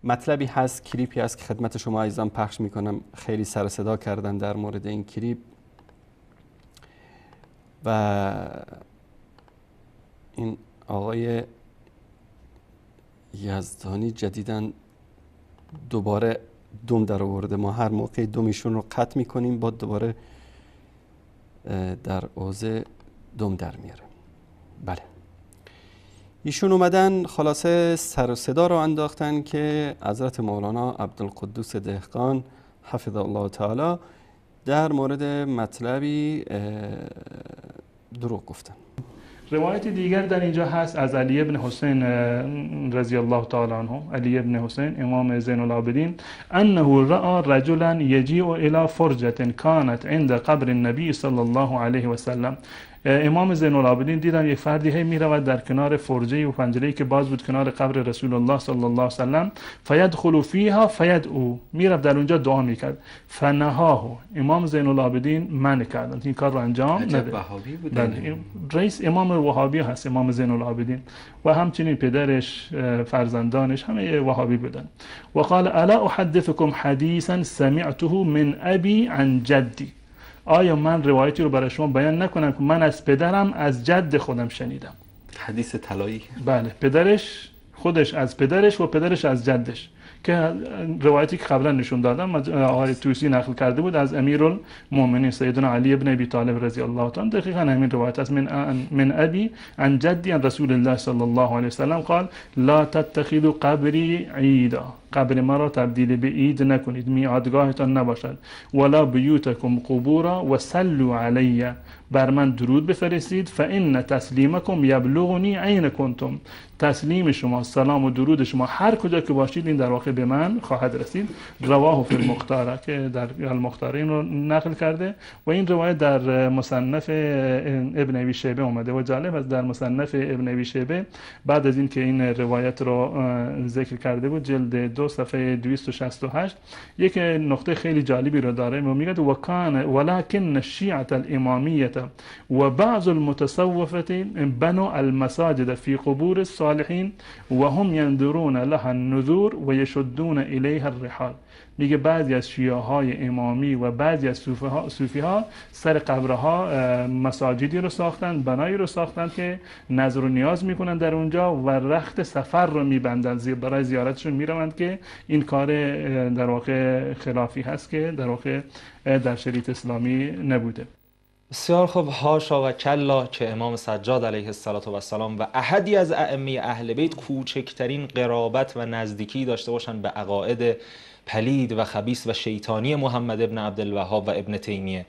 مطلبی هست، کلیپی هست که خدمت شما عزیزان پخش میکنم. خیلی سر و صدا کردن در مورد این کلیپ و این آقای یزدانی جدیداً دوباره دم در آورده. ما هر موقع دمشون رو قطع میکنیم با دوباره در اوضاع دم در میاره. بله، ایشون اومدن خلاصه سر و صدا رو انداختن که حضرت مولانا عبدالقدوس دهقان حفظه الله تعالی در مورد مطلبی دروغ گفتن. روایت دیگر در اینجا هست از علی ابن حسین رضی الله تعالی عنه، علی ابن حسین امام زین العابدین، انه رأى رجلا یجیء الی فرجة كانت عند قبر النبی صلی الله علیه و سلم. امام زین العابدین دیدن یک فردی هی میرود در کنار فرجه و پنجره‌ای که باز بود کنار قبر رسول الله صلی الله علیه و سلم، فیدخل فیها فیدعو، میرفت در اونجا دعا میکرد. فنهاه، امام زین العابدین منع کردند این کار رو انجام نده. وهابی بودن. رئیس امام وهابی هست امام زین العابدین و همچنین پدرش، فرزندانش همه وهابی بودن. و قال الا احدثكم حدیثا سمعته من ابي عن جدي، آیا من روایتی رو برای شما بیان نکنم که من از پدرم از جد خودم شنیدم؟ حدیث طلایی. بله، پدرش خودش از پدرش و پدرش از جدش، که روایتی که قبلا نشون دادم آقای توسی نقل کرده بود از امیرالمومنین سیدنا علی ابن ابی طالب رضی الله تعالی، دقیقاً همین روایت است. من ابی عن جدی عن رسول الله صلی الله علیه و سلم قال لا تتخذوا قبری عیدا، قبر ما را تبدیل به عید نکنید، میعادگاهتان نباشد. ولا بیوتکم قبورا و صلوا علی، بر من درود بفرستید. فان تسلیمکم یبلغنی عین کنتم، تسلیم شما، سلام و درود شما هر کجا که باشید این در واقع به من خواهد رسید. رواه فی المختاره، که در المختاره این رو نقل کرده و این روایت در مصنف ابن ابی شیبه اومده و جالب است در مصنف ابن ابی شیبه بعد از این که این روایت رو ذکر کرده بود جلد 2 صفحه 268 یک نقطه خیلی جالبی رو داره و میگه و کان ولکن الشیعة الامامیه و بعض المتصوفه بنوا المساجد فی قبور الصالحین و هم ينذرون لها النذور و یشدون الیها الرحال. میگه بعضی از شیعه های امامی و بعضی از صوفی ها سر قبرها مساجدی رو ساختن، بنایی رو ساختن که نظر و نیاز میکنن در اونجا و رخت سفر رو میبندن برای زیارتشون میروند، که این کار در واقع خلافی هست که در واقع در شریعت اسلامی نبوده. بسیار خوب. حاشا و کلا که امام سجاد علیه السلام و احدی از ائمه اهل بیت کوچکترین قرابت و نزدیکی داشته باشند به عقاید پلید و خبیث و شیطانی محمد ابن عبدالوهاب و ابن تیمیه.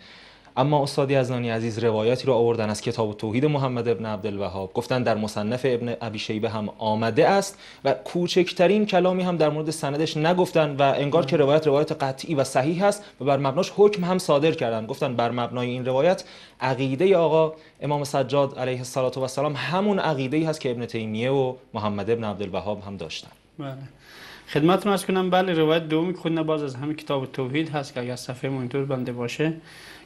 اما استاد یزدانی عزیز روایتی رو آوردن از کتاب التوحید محمد ابن عبدالوهاب، گفتن در مصنف ابن ابی شیبه هم آمده است و کوچکترین کلامی هم در مورد سندش نگفتن و انگار که روایت قطعی و صحیح است و بر مبناش حکم هم صادر کردن. گفتن بر مبنای این روایت عقیده آقا امام سجاد علیه السلام همون عقیده‌ای هست که ابن تیمیه و محمد ابن عبدالوهاب هم داشتن. بله، خدمتتون عرض کنم. بله، روایت دومی که خوندم باز از همین کتاب التوحید هست که اگر صفحه مونیتور بنده باشه،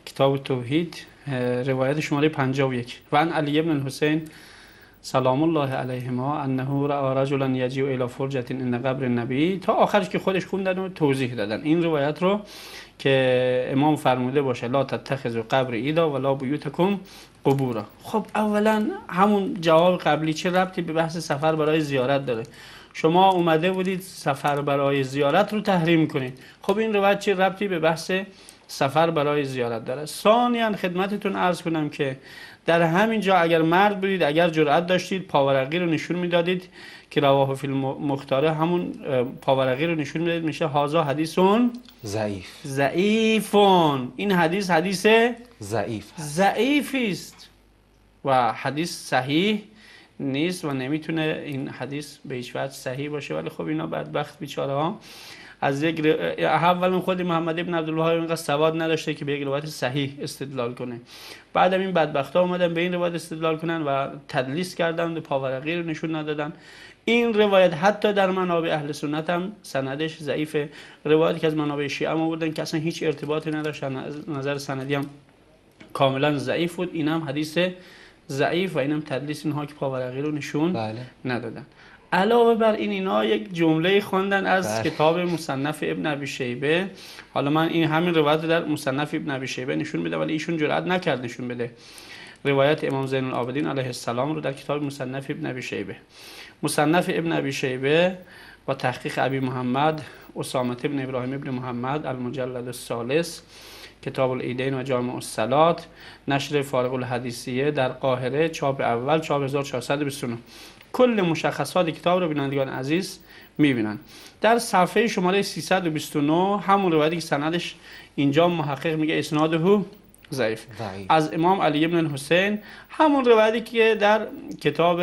کتاب التوحید روایت شماره 51 و عن علی ابن الحسین سلام الله علیهما انه رأى رجلا یجیء الی فرجة عند قبر النبی تا آخرش که خودش خوندن و توضیح دادن این روایت رو که امام فرموده باشه لا تتخذوا قبر عیدا ولا بیوتکم قبورا. خب اولا همون جواب قبلی چه ربطی به بحث سفر برای زیارت داره؟ شما اومده بودید سفر برای زیارت رو تحریم کنید، خب این روایت چه ربطی به بحث سفر برای زیارت داره؟ ثانیاً خدمتتون عرض کنم که در همین جا اگر مرد بودید، اگر جرأت داشتید پاورقی رو نشون میدادید که رواه فی المختاره، همون پاورقی رو نشون میدادید، میشه هازا حدیثون ضعیفون، این حدیث ضعیفی است و حدیث صحیح نیست و نمیتونه این حدیث به هیچ وجه صحیح باشه. ولی خب اینا بدبخت بیچاره ها از یک اول خود محمد ابن عبدالوهاب اینقدر سواد نداشته که به یک روایت صحیح استدلال کنه. بعدم این بدبختا اومدن به این روایت استدلال کنن و تدلیس کردن و پاورقی رو نشون ندادن. این روایت حتی در منابع اهل سنت هم سندش ضعیفه. روایتی که از منابع شیعه هم آوردن که اصلا هیچ ارتباطی نداشت، از نظر سندی هم کاملا ضعیف بود. این هم حدیث ضعیف و این هم تدلیس اینها که پاورقی رو نشون ندادن. علاوه بر این اینا یک جمله خواندن از کتاب مصنف ابن ابی شیبه. حالا من این همین روایت در مصنف ابن ابی شیبه نشون میدم ولی ایشون جرئت نکرد نشون بده روایت امام زین العابدین علیه السلام رو در کتاب مصنف ابن ابی شیبه. مصنف ابن ابی شیبه با تحقیق ابی محمد اسامه ابن ابراهیم ابن محمد المجلد الثالث کتاب العیدین و جامع الصلات نشر فارغ الحدیثیه در قاهره چاپ اول چاپ 1429. کل مشخصات کتاب رو بینندگان عزیز میبینن. در صفحه شماره 329 همون روایتی که سندش اینجا محقق میگه اسناده ضعیف از امام علی ابن الحسین، همون روایتی که در کتاب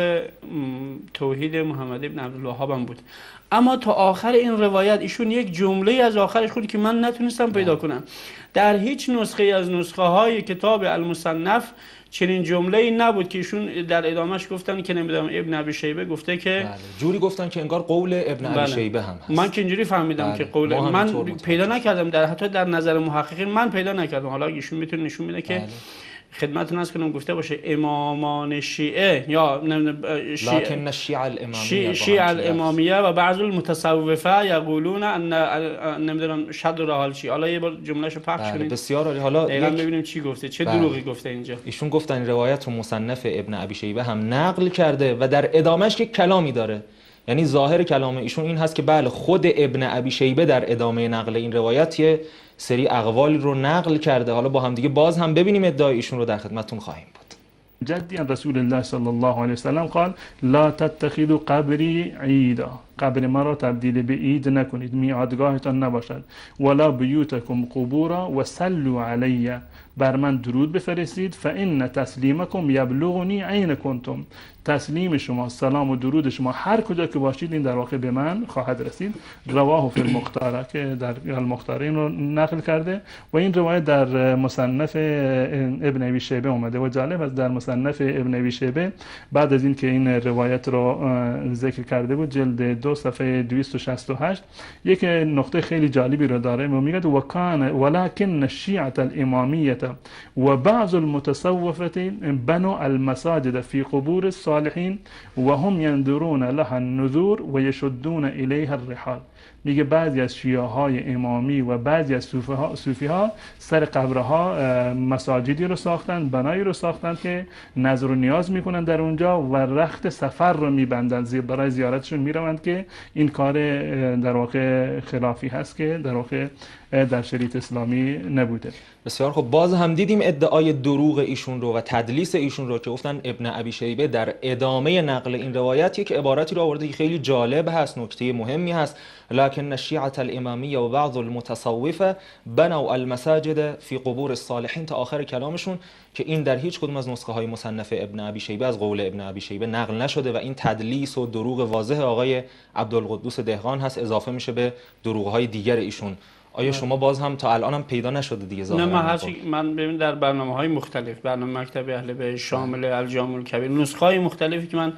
توحید محمد ابن عبدالوهاب هم بود. اما تا آخر این روایت ایشون یک جمله از آخرش خود که من نتونستم پیدا کنم. در هیچ نسخه از نسخه های کتاب المصنف چنین جمله‌ای نبود که ایشون در ادامهش گفتن که نمیدونم ابن ابی شیبه گفته که جوری گفتن که انگار قول ابن ابی شیبه هم هست. من که اینجوری فهمیدم که قول من پیدا نکردم، حتی در نظر محققین من پیدا نکردم. حالا ایشون میتونه نشون میده که خدمتتون از کنم گفته باشه امامان شیعه یا لکن شیعه الامامیه و بعض المتصوفه یقولون ان نمیدونم شد رحال چی. حالا یه بار جملهشو پخش کنید. بسیار عالی. حالا دقیقاً ببینیم چی گفته، چه دروغی گفته اینجا. ایشون گفتن این روایت رو مصنف ابن ابی شیبه هم نقل کرده و در ادامهش یک کلامی داره. یعنی ظاهر کلام ایشون این هست که بله خود ابن ابی شیبه در ادامه نقل این روایت یه سری اقوالی رو نقل کرده. حالا با هم دیگه باز هم ببینیم ادعای ایشون رو در خدمتتون خواهیم بود. جدی رسول الله صلی الله علیه وسلم قال لا تتخذوا قبری عیدا، قبر ما را تبدیل به عید نکنید، میعادگاهتان نباشد. ولا بیوتکم قبورا و صلوا علی، بر من درود بفرستید. فان تسلیمکم یبلغنی عین کنتم، تسلیم شما سلام و درود شما هر کجا که باشید این در واقع به من خواهد رسید. رواه فی المختاره که در المختاره این رو نقل کرده و این روایت در مصنف ابن ابی شیبه اومده و جالب است در مصنف ابن ابی شیبه بعد از این که این روایت رو ذکر کرده بود جلد 2 صفحه 268 یک نقطه خیلی جالبی رو داره و میگه و کان ولکن الشیعه الامامیه و بعض المتصوفه بنوا المساجد فی قبور الصالحین و هم ينظرون لها النذور و یشدون الیها الرحال. میگه بعضی از شیعه های امامی و بعضی از صوفی ها سر قبرها مساجدی رو ساختن، بنایی رو ساختن که نظر و نیاز میکنن در اونجا و رخت سفر رو میبندن برای زیارتشون میروند که این کار در واقع خلافی هست که در واقع در شریعت اسلامی نبوده. بسیار خب، باز هم دیدیم ادعای دروغ ایشون رو و تدلیس ایشون رو که گفتن ابن ابی شیبه در ادامه نقل این روایت یک عبارتی رو آورده که خیلی جالب هست، نکته مهمی هست. لكن الشیعة الامامیه و بعض المتصوفه بنوا المساجد فی قبور الصالحین تا آخر کلامشون که این در هیچ کدوم از نسخه های مصنف ابن ابی شیبه از قول ابن ابی شیبه نقل نشده و این تدلیس و دروغ واضح آقای عبدالقدوس دهقان هست، اضافه میشه به دروغ های دیگر ایشون. آیا شما باز هم تا الان هم پیدا نشده دیگه ظاهرا؟ نه، من ببین در برنامه‌های مختلف، برنامه مکتب اهل بیت شامل الجامع الکبیر، نسخه‌های مختلفی که من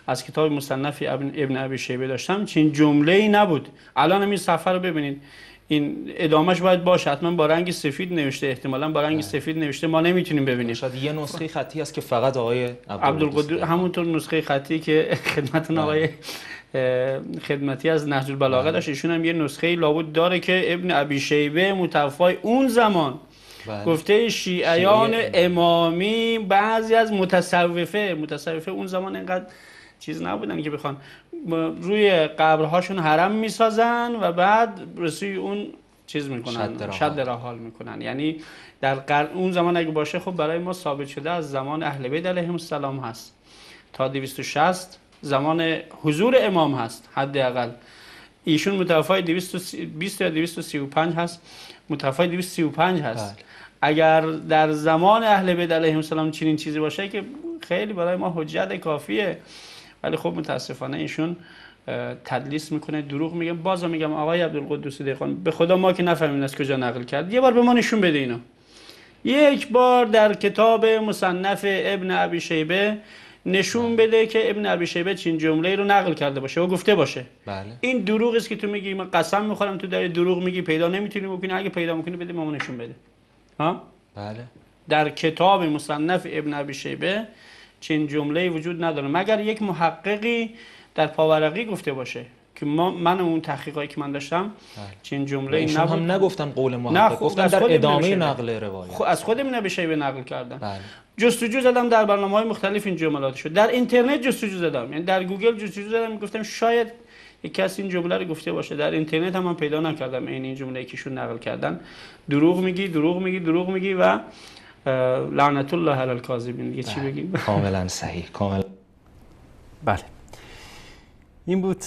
از کتاب مصنف ابن ابی شیبه داشتم چنین جمله‌ای نبود. الان این صفحه رو ببینید، این ادامهش باید باشه، حتما با رنگ سفید نوشته، احتمالاً با رنگ سفید نوشته، ما نمیتونیم ببینیم. شاید یه نسخه خطی هست که فقط آقای عبدالقدوس، همونطور نسخه خطی که خدمتتون آقای خدمتی از نهج البلاغه داشت، ایشون هم یه نسخه لابد داره که ابن ابی شیبه متوفای اون زمان گفته شیعیان امامی بعضی از متصوفه اون زمان اینقدر چیز نبودن که بخوان روی قبرهاشون حرم میسازن و بعد رسوی اون چیز میکنن، شد رحال میکنن. یعنی در اون زمان اگه باشه خب برای ما ثابت شده از زمان اهل بیت علیهم السلام هست تا 260 زمان حضور امام هست حداقل. ایشون متوفای 220 یا 235 هست، متوفای 235 هست. اگر در زمان اهل بیت علیهم السلام چنین چیزی باشه که خیلی برای ما حجت کافیه. ولی خب متاسفانه ایشون تدلیس میکنه، دروغ میگه. بازم میگم آقای عبدالقدوس دهقان، به خدا ما که نفهمیم از کجا نقل کرد، یه بار به ما نشون بده اینو. یک بار در کتاب مصنف ابن ابی شیبه نشون بده که ابن ابی شیبه چین جمله رو نقل کرده باشه و گفته باشه. بله. این دروغ است که تو میگی، من قسم میخورم تو داری دروغ میگی، پیدا نمیتونی بکنی. اگه پیدا میکنی بده ما نشون بده. ها؟ بله. در کتاب مصنف ابن ابی شیبه چین جمله وجود نداره مگر یک محققی در پاورقی گفته باشه که من اون تحقیقاتی که من داشتم چین جمله ایشون نبود. هم نگفتن قول محقق، گفتن از در خود ادامه نقل روایت. از خود ابن ابی شیبه نقل کردن. بله. جستجو زدم در برنامه‌های مختلف این جملات شد. در اینترنت جستجو زدم، یعنی در گوگل جستجو زدم، گفتم شاید یک کسی این جمله رو گفته باشه. در اینترنت هم من پیدا نکردم این جمله‌ای که ایشون نقل کردن. دروغ میگی، دروغ میگی، دروغ میگی و لعنت الله علی الکاذبین. دیگه چی بگیم؟ کاملا صحیح، کاملا. بله، این بود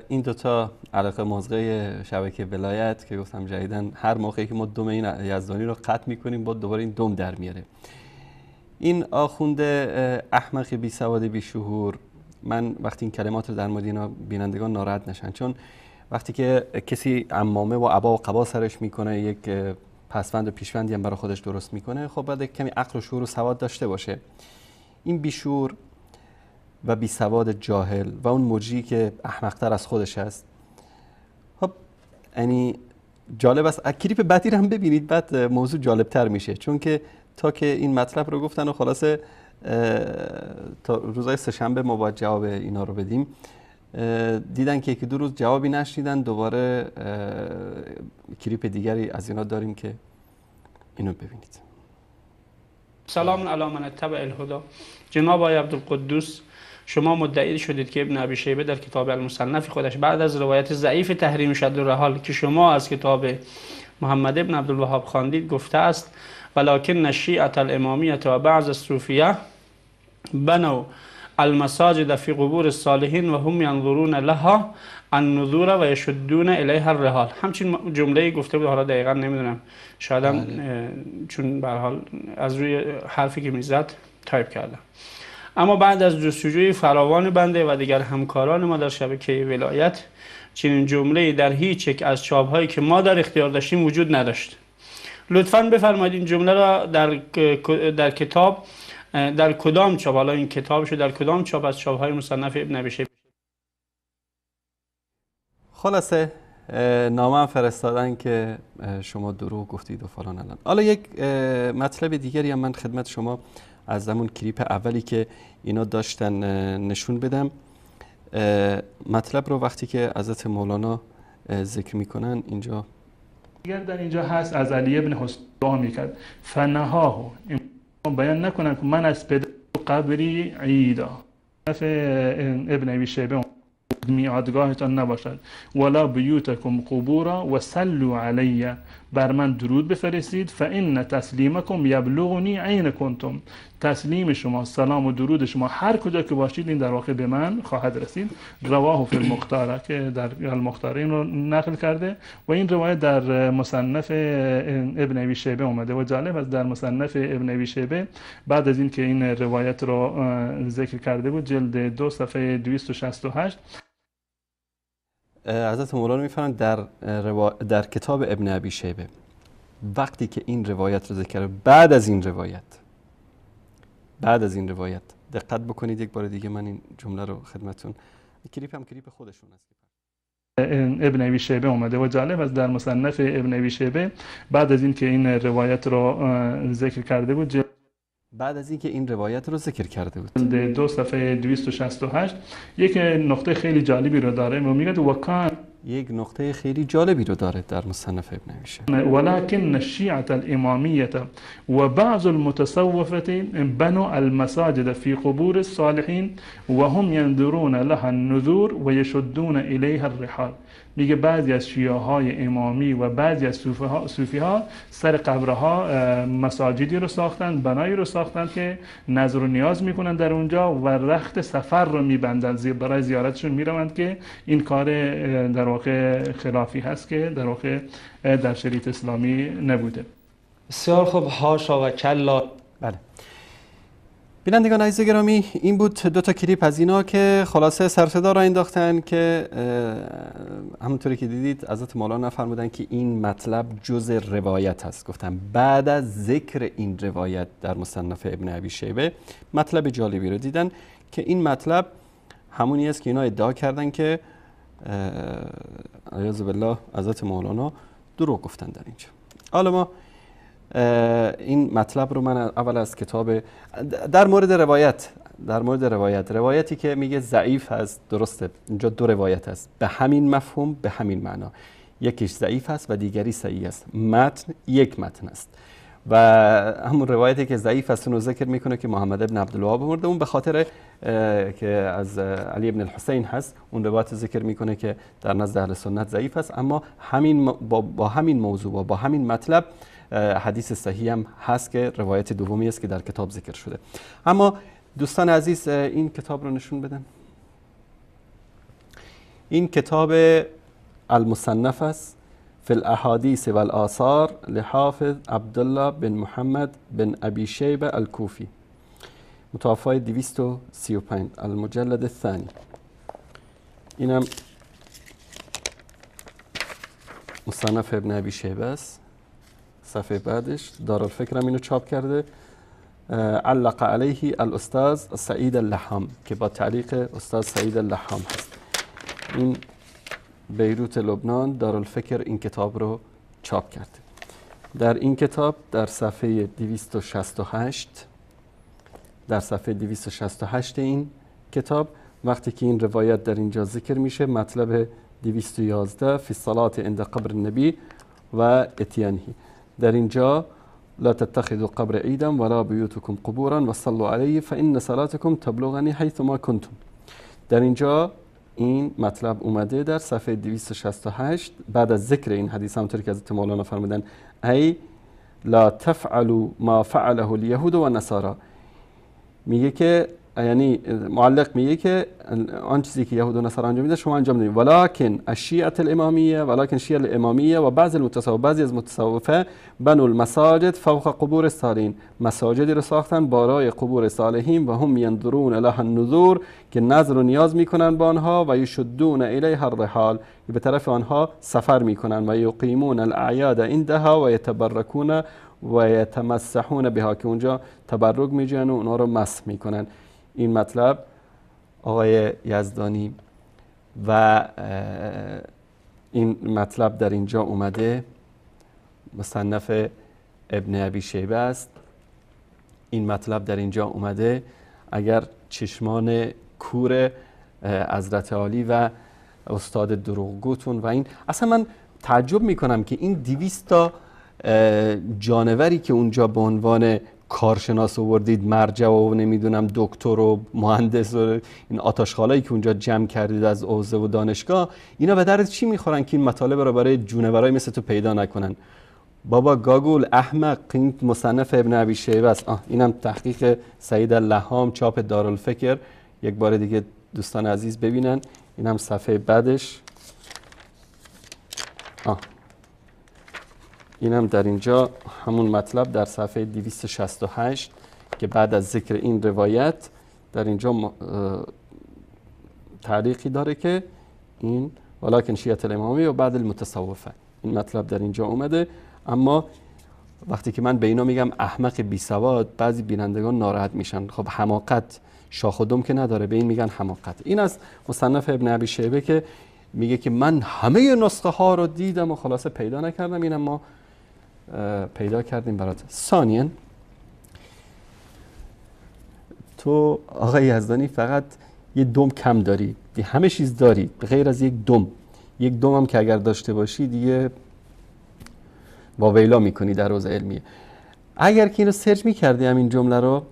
این دوتا علاقه مازغه شبکه ولایت که گفتم جدیدن هر موقعی که ما دوم این یزدانی رو قطع میکنیم با دوباره این دوم در میاره. این آخونده احمق بی سواد بی شعور، من وقتی این کلمات رو در مورد اینا بینندگان ناراحت نشن، چون وقتی که کسی عمامه و عبا و قبا سرش میکنه، یک پسوند و پیشوندی هم برای خودش درست میکنه، خب باید کمی عقل و شعور و سواد داشته باشه. این بیشعور و بی سواد جاهل و اون مجری که احمق‌تر از خودش هست، خب یعنی جالب است. کلیپ بعدی رو هم ببینید، بعد موضوع جالبتر میشه، چون که تا که این مطلب رو گفتن و خلاصه تا روزهای سه‌شنبه ما باید جواب اینا رو بدیم، دیدن که 1-2 روز جوابی نشنیدن، دوباره کلیپ دیگری از اینا داریم که اینو ببینید. سلام علی من اتبع الهدی. جناب آقای عبدالقدوس، شما مدعی شدید که ابن ابی شیبه در کتاب المصنف خودش بعد از روایت ضعیف تحریم شد الرحال که شما از کتاب محمد ابن عبدالوهاب خواندید گفته است ولکن الشیعة الامامیة و بعض الصوفیه بنوا المساجد فی قبور الصالحین و هم ینظرون لها النذور و یشدون الیها الرحال. همچین جمله گفته بود، حالا دقیقا نمیدونم، شاید چون به هر حال از روی حرفی که میزد تایپ کردم. اما بعد از جستجوی فراوان بنده و دیگر همکاران ما در شبکه ولایت چنین جمله‌ای در هیچ یک از چاپ‌هایی که ما در اختیار داشتیم وجود نداشت. لطفاً بفرمایید این جمله را در کتاب در کدام چاپ، حالا این کتابشو در کدام چاپ از چاپ‌های مصنف ابن ابی شیبه. خلاصه نامه فرستادن که شما دروغ گفتید و فلان الان. حالا یک مطلب دیگری هم من خدمت شما از همون کلیپ اولی که اینا داشتن نشون بدم. مطلب رو وقتی که حضرت مولانا ذکر میکنن اینجا دیگر در اینجا هست، از علی ابن حسین دعا میکرد فنهاه، بیان نکنن که من از پدر قبری عیدا. ابن ابی شیبه میعادگاهتان نباشد ولا بیوتکم قبورا و صلوا علی، بر من درود بفرستید فان تسلیمکم یبلغنی عین کنتم، تسلیم شما، سلام و درود شما هر کجا که باشید این در واقع به من خواهد رسید. رواه فی المختاره که در المختاره این رو نقل کرده و این روایت در مصنف ابن ابی شیبه اومده و جالب است در مصنف ابن ابی شیبه بعد از این که این روایت رو ذکر کرده بود جلد 2 صفحه 268 حضرت مولانا میفرمایند در کتاب ابن ابی شیبه وقتی که این روایت رو ذکر، بعد از این روایت دقت بکنید یک بار دیگه من این جمله رو خدمتتون، کلیپ هم کلیپ خودشون است. ابن ابی شیبه اومده و جالب است در مصنف ابن ابی شیبه بعد از این که این روایت رو ذکر کرده بود جلد 2 صفحه 268 یک نقطه خیلی جالبی رو داره و میگه در مصنف ابن ابی شیبه ولكن الشیعة الامامیة و بعض المتصوفة بنوا المساجد في قبور الصالحین و هم ينذرون لها النذور و یشدون الیها الرحال. میگه بعضی از شیعه های امامی و بعضی از صوفی ها سر قبرها مساجدی رو ساختن، بنایی رو ساختن که نظر و نیاز میکنن در اونجا و رخت سفر رو میبندن، برای زیارتشون میروند که این کار در واقع خلافی هست که در واقع در شریعت اسلامی نبوده. بسیار خوب، هاشا و کلا. بله، بینندگان عزیز گرامی، این بود 2 تا کلیپ از اینا که خلاصه سر صدا را انداختن که همونطوری که دیدید حضرت مولانا فرمودن که این مطلب جز روایت هست. گفتم بعد از ذکر این روایت در مصنف ابن ابی شیبه مطلب جالبی رو دیدن که این مطلب همونی است که اینا ادعا کردن که اعوذ بالله حضرت مولانا دروغ گفتن در اینجا. حالا ما این مطلب رو من اول از کتاب در مورد روایتی که میگه ضعیف هست، درسته اینجا 2 روایت هست به همین مفهوم، به همین معنا، یکیش ضعیف است و دیگری صحیح است. متن یک متن است و همون روایتی که ضعیف است اون ذکر میکنه که محمد ابن عبدالوهاب آورده، اون به خاطر که از علی ابن الحسین هست، اون روایت ذکر میکنه که در نزد اهل سنت ضعیف است، اما همین با همین موضوع و با همین مطلب حدیث صحیح هم هست که روایت دومی است که در کتاب ذکر شده. اما دوستان عزیز این کتاب رو نشون بدن. این کتاب المصنف است فی الاحادیث و الآثار لحافظ عبدالله بن محمد بن ابی شیبه الکوفی، متوفای 235، المجلد الثانی. اینم مصنف ابن ابی شیبه است. صفحه بعدش دارالفکر هم اینو چاپ کرده، علق علیه الاستاذ سعید اللحام که با تعلیق استاد سعید اللحام هست. این بیروت لبنان دارالفکر این کتاب رو چاپ کرده. در این کتاب در صفحه 268 این کتاب وقتی که این روایت در اینجا ذکر میشه، مطلب 211 فی الصلاة عند قبر النبی و اتیانه، در اینجا لا تتخذوا قبر عیدا ولا بیوتکم قبورا و صلوا علیه فان صلاتکم تبلغنی حیث ما کنتم. در اینجا این مطلب اومده در صفحه 268 بعد از ذکر این حدیث، همونطور که حضرت مولانا فرمودن ای لا تفعلوا ما فعله الیهود و نصارا، میگه که یعنی معلق میگه که آن چیزی که یهود و نصارا انجام میدن شما انجام ندید، ولکن الشیعه الامامیه، ولکن شیعه الامامیه و بعضی المتصوفه، بعضی از متصوفه بنوا المساجد فوق قبور الصالحین، مساجدی رو ساختن بالای قبور صالحین و هم ينظرون لها النذور، که نظر و نیاز میکنن با آنها و یشدون الیها الرحال، به طرف آنها سفر میکنن و یقیمون الاعیاد عندها و یتبرکون و یتمسحون بها، که اونجا تبرک میجن و اونها رو مسح میکنن. این مطلب آقای یزدانی و این مطلب در اینجا اومده، مصنف ابن ابی شیبه است. این مطلب در اینجا اومده، اگر چشمان کور حضرت عالی و استاد دروغگوتون و این، اصلا من تعجب میکنم که این 200 تا جانوری که اونجا به عنوان کارشناس آوردید، مرجع و نمیدونم دکتر و مهندس و این آتشخالایی که اونجا جمع کردید از حوزه و دانشگاه، اینا به درد چی میخورن که این مطالب رو برای جونورای مثل تو پیدا نکنن؟ بابا گاگول احمق، این مصنف ابن ابی شیبه است. اینم تحقیق سعید اللحام، چاپ دارالفکر. یک بار دیگه دوستان عزیز ببینن، اینم صفحه بعدش. اینم در اینجا همون مطلب در صفحه 268 که بعد از ذکر این روایت در اینجا تعلیقی داره که این ولکن شیعه الامامی و بعد المتصوفه، این مطلب در اینجا اومده. اما وقتی که من به اینا میگم احمق بی سواد، بعضی بینندگان ناراحت میشن. خب حماقت شاخ و دم که نداره، به این میگن حماقت. این از مصنف ابن ابی شیبه که میگه که من همه نسخه ها رو دیدم و خلاصه پیدا نکردم، اینم ما پیدا کردیم برات. ثانیاً تو آقای یزدانی فقط یه دم کم داری، همه چیز داری به غیر از یک دم. یک دم هم که اگر داشته باشی دیگه واویلا میکنی در حوزه علمیه. اگر که اینو سرچ میکردی همین جمله رو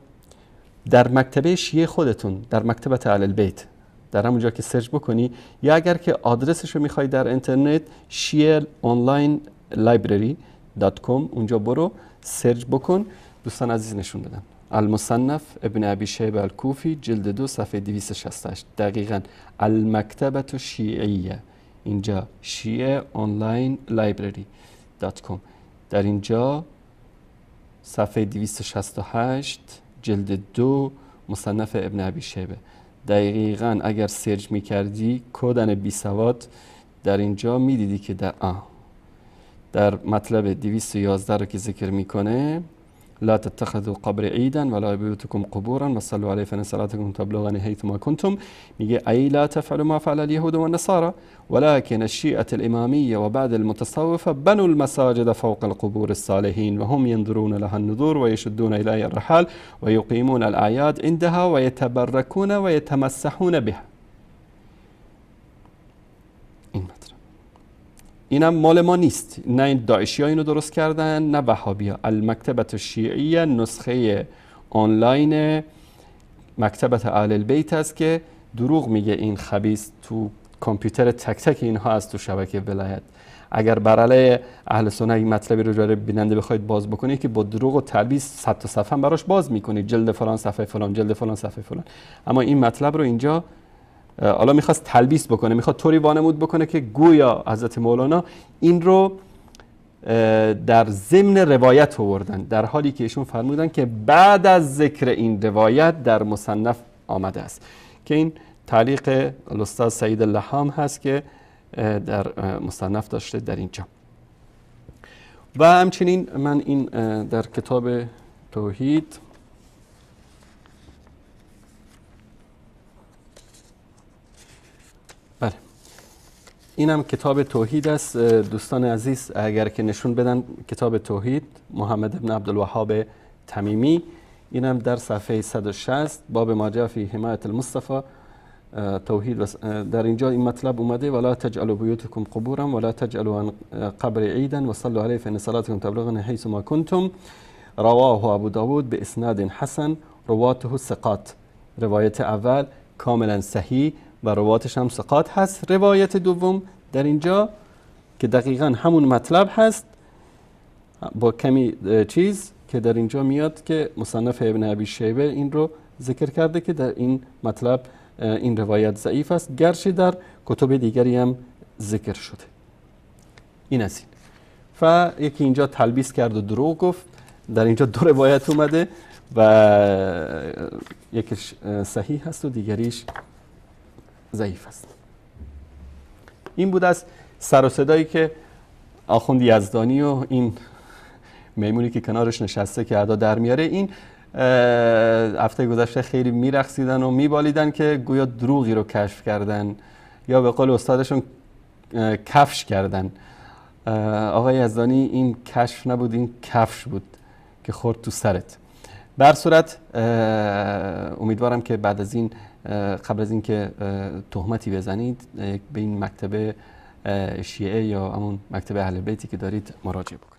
در مکتبه شیعه خودتون، در مکتبه اهل البیت، در همونجا که سرچ بکنی، یا اگر که آدرسش رو میخوای در اینترنت shiaonlinelibrary.com، اونجا برو سرچ بکن. دوستان عزیز نشون بدن المصنف ابن ابی شیبه الکوفی جلد 2 صفحه 268، دقیقاً المکتبه الشیعیه، اینجا shiaonlinelibrary.com، در اینجا صفحه 268 جلد 2 مصنف ابن ابی شیبه. دقیقاً اگر سرچ میکردی کودن بی سواد در اینجا میدیدی که در مطلب 211 رو که ذکر میکنه لا تتخذوا قبر عیدا ولا بیوتکم قبورا وصلوا علیه فان صلاتکم تبلغنی حیثما کنتم. میگه ای لا تفعلوا ما فعل اليهود والنصارى ولكن الشيعة الإمامية وبعد المتصوفة بنوا المساجد فوق القبور الصالحين وهم ينظرون لها النذور ويشدون إليها الرحال ويقيمون الأعياد عندها ويتبركون ويتمسحون بها. این مطلب اینم مال ما نیست، نه این داعشی ها اینو درست کردن نه وهابی ها. المکتبت الشیعیه نسخه آنلاین مکتبت اهل البیت است که دروغ میگه این خبیث تو کامپیوتر تک تک اینها از تو شبکه ولایت. اگر بر علیه اهل سنت این مطلبی رو جای بیننده بخواید باز بکنید که با دروغ و تلبیس 100 تا صفحه براش باز میکنید، جلد فلان صفحه فلان، جلد فلان صفحه فلان. اما این مطلب رو اینجا حالا میخواست تلبیس بکنه، میخواد طوری وانمود بکنه که گویا حضرت مولانا این رو در ضمن روایت آوردن، در حالی که ایشون فرمودن که بعد از ذکر این روایت در مصنف آمده است، که این تعلیق الاستاذ سعید اللحام هست که در مصنف داشته در اینجا. و همچنین من این در کتاب توحید بله اینم کتاب توحید است. دوستان عزیز اگر که نشون بدن کتاب توحید محمد ابن عبدالوهاب تمیمی، اینم در صفحه 160 باب ما جاء فی حمایت المصطفى توحید در اینجا این مطلب اومده ولا تجعلوا بیوتکم قبورا ولا تجعلوا عن قبر عیدا وصلوا علیه فان صلاتکم تبلغنی حیث ما کنتم. رواه ابو داود به اسناد حسن رواته ثقات. روایت اول کاملا صحیح و رواتش هم ثقات هست. روایت دوم در اینجا که دقیقا همون مطلب هست با کمی چیز که در اینجا میاد که مصنف ابن ابی شیبه این رو ذکر کرده که در این مطلب این روایت ضعیف است، گرچه در کتب دیگری هم ذکر شده. این از این. و یکی اینجا تلبیس کرد و دروغ گفت. در اینجا دو روایت اومده و یکیش صحیح هست و دیگریش ضعیف است. این بود از سر و صدایی که آخوند یزدانی و این میمونی که کنارش نشسته که ادا در میاره، این هفته گذشته خیلی میرقصیدن و میبالیدن که گویا دروغی رو کشف کردن یا به قول استادشون کفش کردن. آقای یزدانی این کشف نبود، این کفش بود که خورد تو سرت. بر صورت امیدوارم که بعد از این قبل از این که تهمتی بزنید به این مکتب شیعه یا همون مکتب اهل بیتی که دارید مراجعه بکنید.